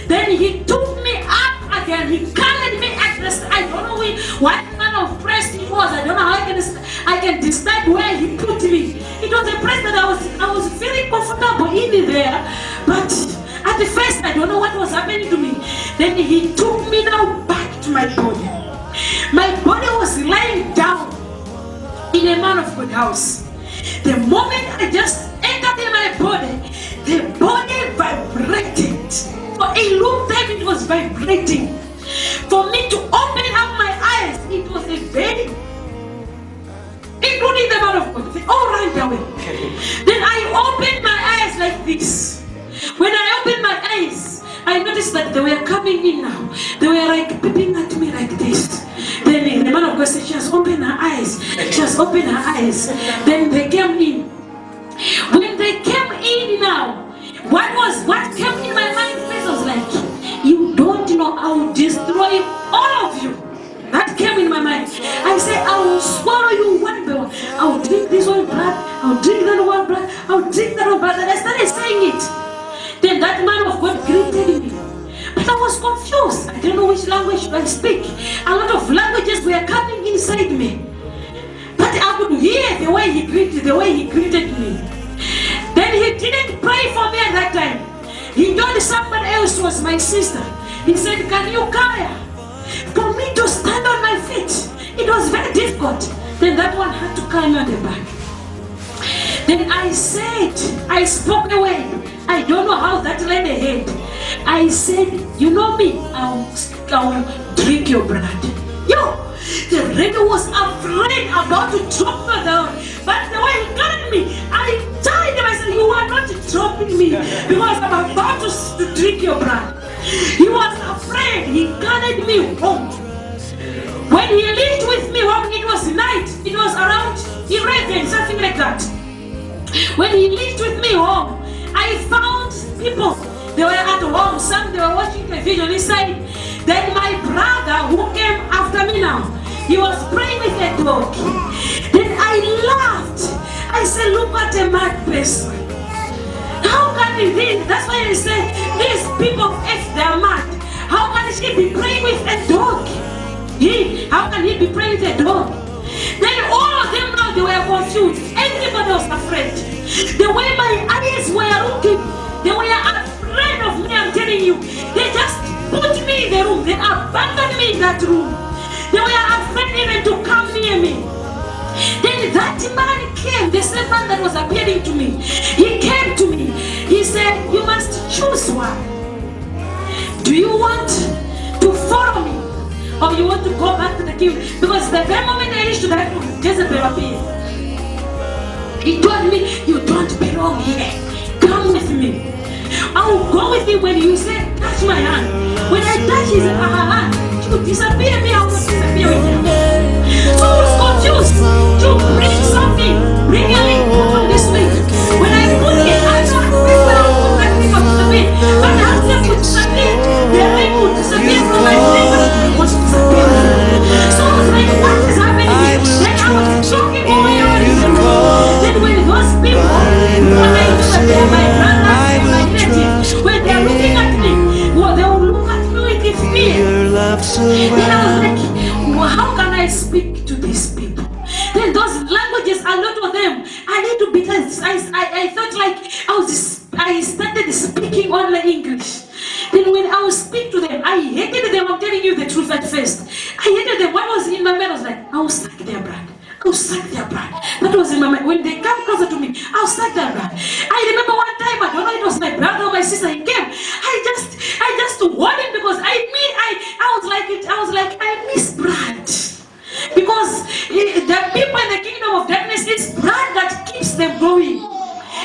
Then he took me up again. He carried me at the, I don't know what kind of place it was. I don't know how I can describe where he put me. It was a place that I was feeling comfortable in there, but at the first I don't know what was happening to me. Then he took me now back to my body. My body was lying down in a man of God house. The moment I just entered in my body, the body vibrated. For a long time it was vibrating. For me to open up my eyes, it was a very, including the man of God, all right away. Then I opened my eyes like this. When I opened my eyes, I noticed that they were coming in now. They were like peeping at me like this. Then the man of God said, she has opened her eyes. She has opened her eyes. Then they came in. When they came in now, what came in my mind first was like, you don't know, I will destroy all of you. That came in my mind. I said, I will swallow you one by one. I will drink this one blood. I will drink that one blood. I will drink that one blood. And I started saying it. Then that man of God greeted me. But I was confused. I didn't know which language should I speak. A lot of languages were coming inside me. But I could hear the way he greeted me. Then he didn't pray for me at that time. He told somebody else was my sister. He said, can you carry her? For me to stand on my feet, it was very difficult. Then that one had to carry me on the back. Then I spoke away. I don't know how that led ahead. I said, you know me, I'll drink your blood. The lady was afraid about to drop me down. But the way he carried me, I tied him. I said, you are not dropping me because I'm about to drink your blood. He was afraid. He carried me home. When he lived with me home, it was night. It was around 11, something like that. When he lived with me home, I found people. They were at home. Some they were watching television inside. Then my brother who came after me now, he was praying with a dog. Then I laughed. I said, look at a mad person. How can he be? That's why I say these people of F, they are mad. How can he be praying with a dog? How can he be praying with a dog? Then all of them now, they were confused. Everybody was afraid. The way my eyes were looking, they were afraid of me, I'm telling you. They just put me in the room. They abandoned me in that room. They were afraid even to come near me. Then that man came, the same man that was appearing to me. He came to me. He said, you must choose one. Do you want to follow me? Or you want to go back to the king? Because the very moment I reached to that room, Jezebel appeared. He told me, you don't belong here. Come with me. I will go with you when you say, touch my hand. When I touch his hand, you disappear me, I will disappear with you. So I was confused. To bring something, bring a link from this way. When I put it, I don't know when I put that thing on the way. But as they would disappear, the link would disappear from my finger. Was disappearing. So I was like, what is happening here? Then I was choking away on the road. Then when those people, when I knew that they are my brothers and my relatives, when they are looking at me, well, they will look at me with fear. Then I was like, well, how can I speak to these people? Then those languages, a lot of them, I need to be, I felt like I started speaking only English. Then when I would speak to them, I hated them. I'm telling you the truth at first. I hated them. What was in my mind? I was like, I will suck their blood. I will suck their blood. That was in my mind. When they come closer to me, I will suck their blood. I remember one time, I don't know, it was my brother or my sister. He came. I just warned him because I was like, I miss blood. Because the people in the kingdom of darkness, it's blood that keeps them going.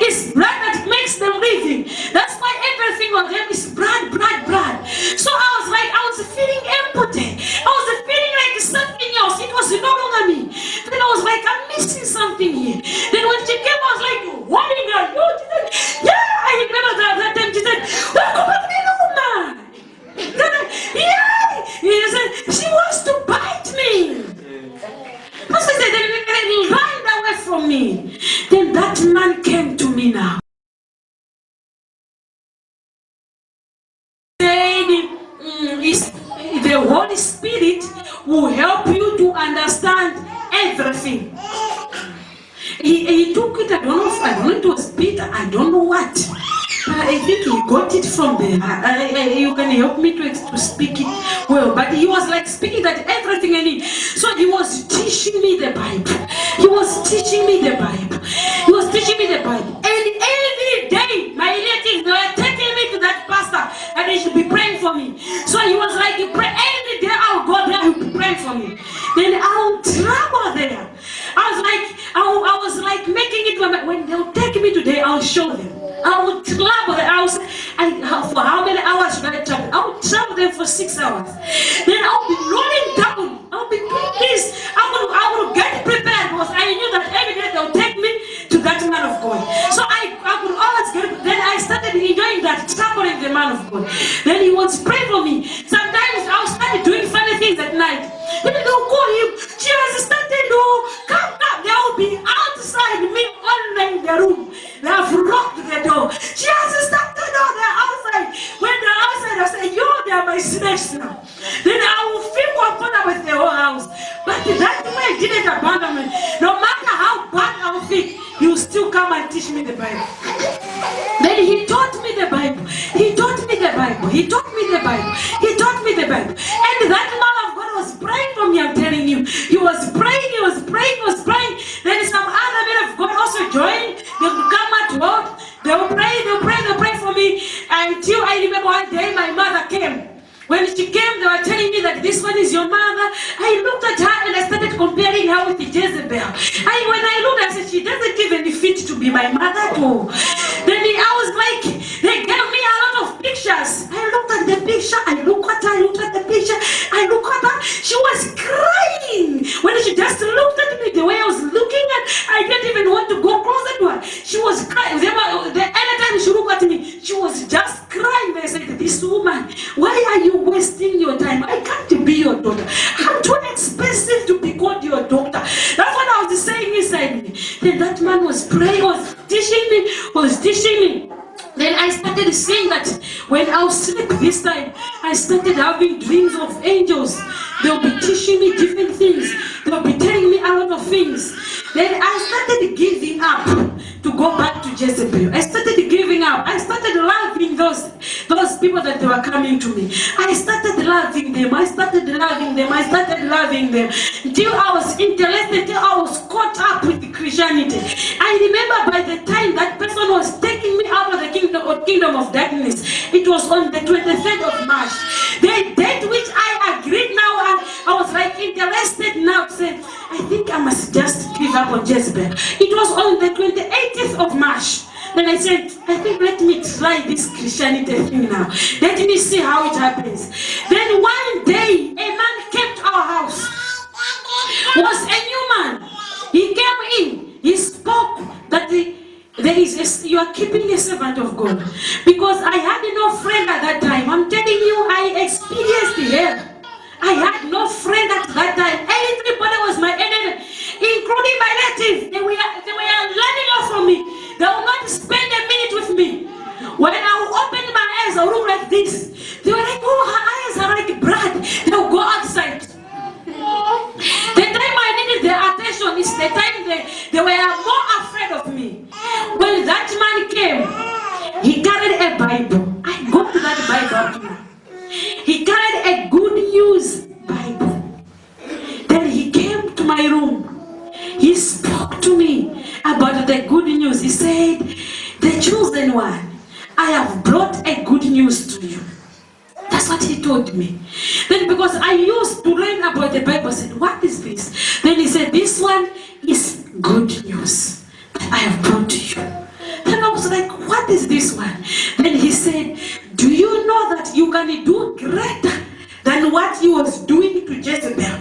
It's blood that makes them living. That's why everything on them is blood, blood, blood. So I was feeling empty. I was feeling like something else. It was no longer me. Then I was like, I'm missing something here. Then when she came, I was like, warning her, you didn't The Holy Spirit will help you to understand everything. He took it, I don't know it was Peter, I don't know what. I think he got it from there. You can help me to speak it well. But he was like speaking that everything I need. So he was teaching me the Bible. He was teaching me the Bible. He was teaching me the Bible. And every day, my relatives, they were taking me to that pastor and they should be praying for me. So he was like, every day I'll go there, he'll be praying for me. Then I'll travel there. I was like making it when they'll take me today, I'll show them. I would travel the house. For how many hours should I travel? I would travel there for 6 hours. Then I'll be rolling down. I'll be doing this. I will get prepared because I knew that every day they'll take me to that man of God. So I would always get. Then I started enjoying that, traveling the man of God. Then he would pray for me. Sometimes I'll start doing funny things at night. Then they'll call him. Jesus started, come. They'll be outside me only in the room. They have locked the door. Jesus started on the outside. When they're outside, I say, they are my snakes now. Then I will feel upon with the whole house. But that way didn't abandon me. No matter how bad I will feel, he will still come and teach me the Bible. Then he taught me the Bible. He taught me the Bible. He taught me the Bible. He taught me the Bible. And that man of God was praying for me, I'm telling you. He was praying, he was praying, he was praying. Then some other men of God also joined. They would come at work. They would pray for me. Until I remember one day my mother came. When she came, they were telling me that this one is your mother. I looked at her and I started comparing her with Jezebel. When I looked, I said, she doesn't even fit to be my mother too. Then I was like, they gave me a lot of pictures. I looked at the picture, I looked at the picture, I looked at her. She was crying. When she just looked at me, the way I was looking at, I didn't even want to go closer to her. She was crying. Anytime she looked at me, she was just crying. They said, this woman, why are you wasting your time? I can't be your daughter. I'm too expensive to be called your daughter. That's what I was saying inside me. Then that man was praying, was teaching me. Then I started seeing that when I was sleep this time, I started having dreams of angels. They'll be teaching me different things. They'll be telling me a lot of things. Then I started giving up to go back to Jezebel. I started giving up. I started loving those people that they were coming to me. I started loving them. Until I was interested, until I was caught up with Christianity. I remember by the time that person was taking me out of the kingdom of darkness, it was on the 23rd of March. The date which I agreed now, I was like interested now to say, I think I must just give up on Jezebel. It was on the 28th of March. Then I said, I think let me try this Christianity thing now. Let me see how it happens. Then one day, a man came to our house. Was a new man. He came in. He spoke that you are keeping a servant of God. Because I had no friend at that time. I'm telling you, I experienced hell. I had no friend at that time. Everybody was my enemy, including my relatives. They were running off from me. They would not spend a minute with me. When I would open my eyes, I would look like this. They were like, oh, her eyes are like blood. They would go outside. The time I needed their attention is the time they were more afraid of me. When that man came, he carried a Bible. I go to that Bible now. He carried a good news Bible. Then he came to my room. He spoke to me about the good news. He said, the chosen one, I have brought a good news to you. That's what he told me. Then because I used to learn about the Bible, I said, what is this? Then he said, this one is good news that I have brought to you. Then I was like, what is this one? Then he said, do you know that you can do greater than what he was doing to Jezebel?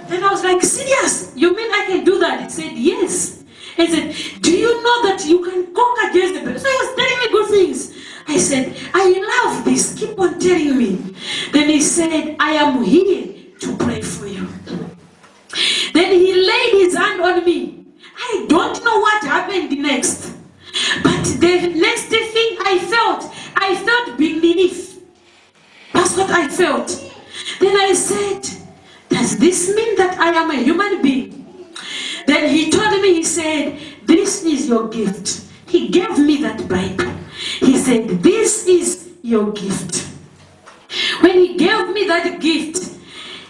Then I was like, serious? You mean I can do that? He said, yes. He said, do you know that you can conquer Jezebel? So he was telling me good things. I said, I love this. Keep on telling me. Then he said, I am here to pray for you. Then he laid his hand on me. I don't know what happened next. But the next thing I felt beneath. That's what I felt. Then I said, does this mean that I am a human being? Then he told me, he said, this is your gift. He gave me that Bible. He said, this is your gift. When he gave me that gift,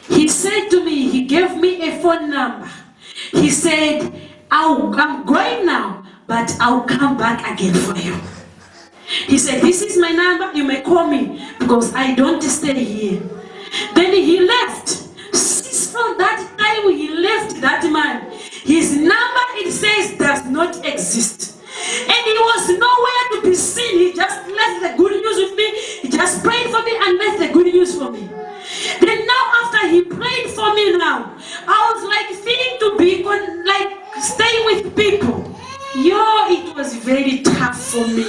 he said to me, he gave me a phone number. He said, I'm going now, but I'll come back again for you. He said, this is my number, you may call me, because I don't stay here. Then he left. Since from that time he left that man, his number, it says, does not exist. And he was nowhere to be seen. He just left the good news with me. He just prayed for me and left the good news for me. Then now after he prayed for me now, I was like feeling to be like staying with people. It was very tough for me.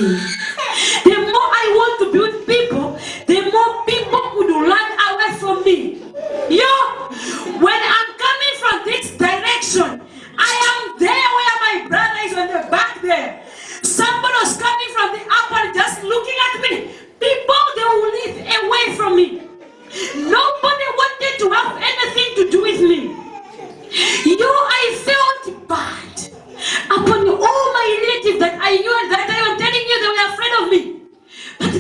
The more I want to be with people, the more people would run away from me. When I'm coming from this direction, I am there where my brother is on the back there. Somebody was coming from the upper just looking at me. People, they will live away from me. Nobody wanted to have anything to do with me. I felt bad upon all my relatives that I knew and that I am telling you they were afraid of me. But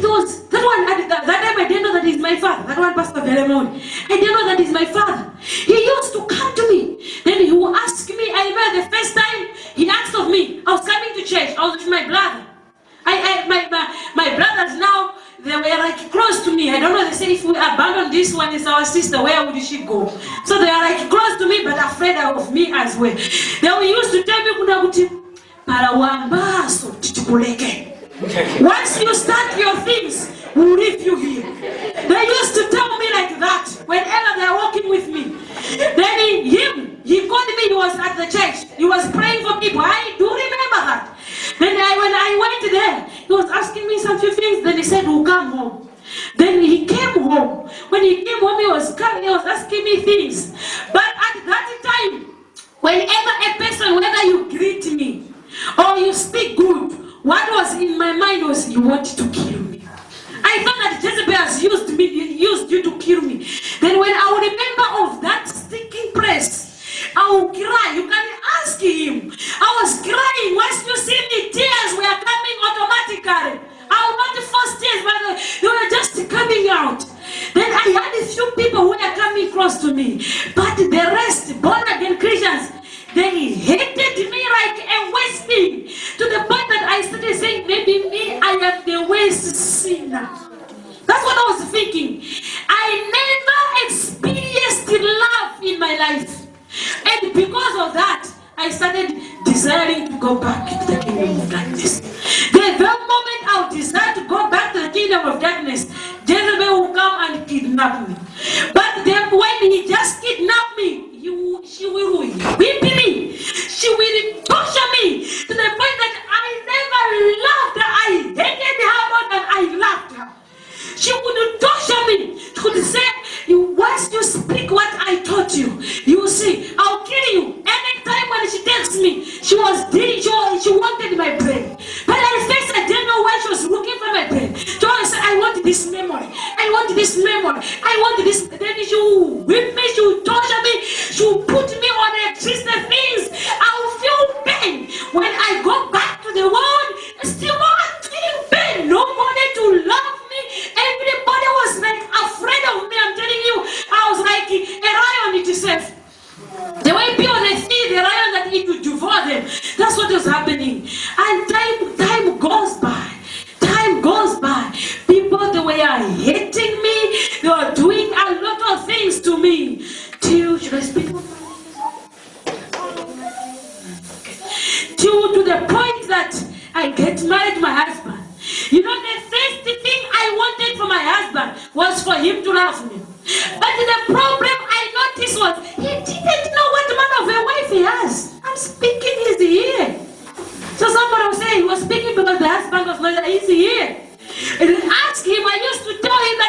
that one, that time I didn't know that he's my father. That one, Pastor Velemon, I didn't know that he's my father. He used to come to me. Then he would ask me. I remember the first time he asked of me. I was coming to church. I was with my brother. My brothers now, they were like close to me. I don't know, they say if we abandon this one, it's our sister, where would she go? So they are like close to me, but afraid of me as well. Then we used to tell me, once you start your things, we'll leave you here. They used to tell me like that whenever they are walking with me. Then he called me, he was at the church. He was praying for people. I do remember that. Then when I went there, he was asking me some few things. Then he said, we'll come home. Then he came home. When he came home, he was asking me things. But at that time, whenever a person, whether you greet me or you speak good, what was in my mind was you want to kill me. I thought that Jezebel has used you to kill me. Then when I would remember of that sticking press, I would cry. You can ask him. I was crying. Once you see me, tears were coming automatically. I will not force tears, but they were just coming out. Then I had a few people who were coming close to me. But the rest, born again Christians, they hated me like a worst thing. To the point that I started saying, maybe me, I am the worst sinner. That's what I was thinking. I never experienced love in my life. And because of that, I started desiring to go back to the kingdom of darkness. The very moment I would desire to go back to the kingdom of darkness, Jezebel will come and kidnap me. But then when he just kidnapped me, she will whip me. She will torture me to the point that I never loved her. I hated her more than I loved her. She would torture me. She would say, once you speak what I taught you, you will see, I'll kill you. Anytime when she texts me, she wanted my brain. But at first I didn't know why she was looking for my brain. So I said, I want this memory. I want this memory. I want this. Then she will whip me. She will torture me. She will put me on existing things. I will feel pain. When I go back to the world, still not feeling pain. Nobody to love me. Everybody was like afraid of me. I'm telling you, I was like a lion itself. The way people they see the lion that it would devour them. That's what was happening. And time goes by. Time goes by. People they were hating me. They were doing a lot of things to me. Should I speak? To the point that I get married to my husband. You know, the first thing I wanted for my husband was for him to love me. But the problem I noticed was he didn't know what man of a wife he has. I'm speaking his ear. So somebody was saying he was speaking because the husband was not his ear. And I asked him, I used to tell him that